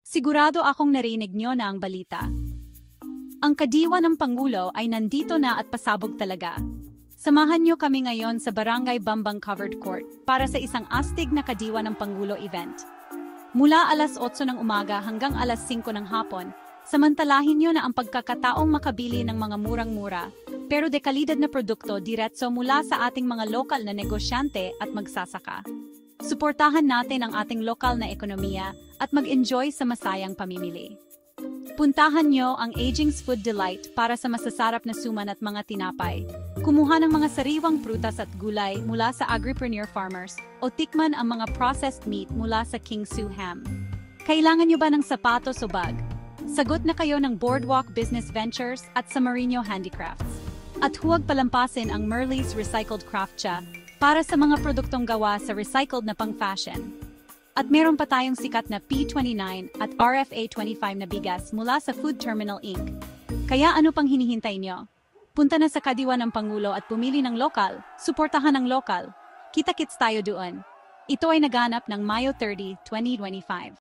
Sigurado akong narinig nyo na ang balita. Ang kadiwa ng Pangulo ay nandito na at pasabog talaga. Samahan nyo kami ngayon sa Barangay Bambang Covered Court para sa isang astig na kadiwa ng Pangulo event. Mula alas 8 ng umaga hanggang alas 5 ng hapon, samantalahin nyo na ang pagkakataong makabili ng mga murang-mura, pero dekalidad na produkto diretso mula sa ating mga lokal na negosyante at magsasaka. Suportahan natin ang ating lokal na ekonomiya at mag-enjoy sa masayang pamimili. Puntahan nyo ang Aging's Food Delight para sa masasarap na suman at mga tinapay. Kumuha ng mga sariwang prutas at gulay mula sa agripreneur farmers o tikman ang mga processed meat mula sa King Su Ham. Kailangan nyo ba ng sapatos o bag? Sagot na kayo ng Boardwalk Business Ventures at Samarino Handicrafts. At huwag palampasin ang Merle's Recycled Craft Cha para sa mga produktong gawa sa recycled na pang-fashion. At meron pa tayong sikat na P29 at RFA 25 na bigas mula sa Food Terminal Inc. Kaya ano pang hinihintay nyo? Punta na sa kadiwa ng Pangulo at pumili ng lokal, suportahan ang lokal. Kita-kits tayo doon. Ito ay naganap ng Mayo 30, 2025.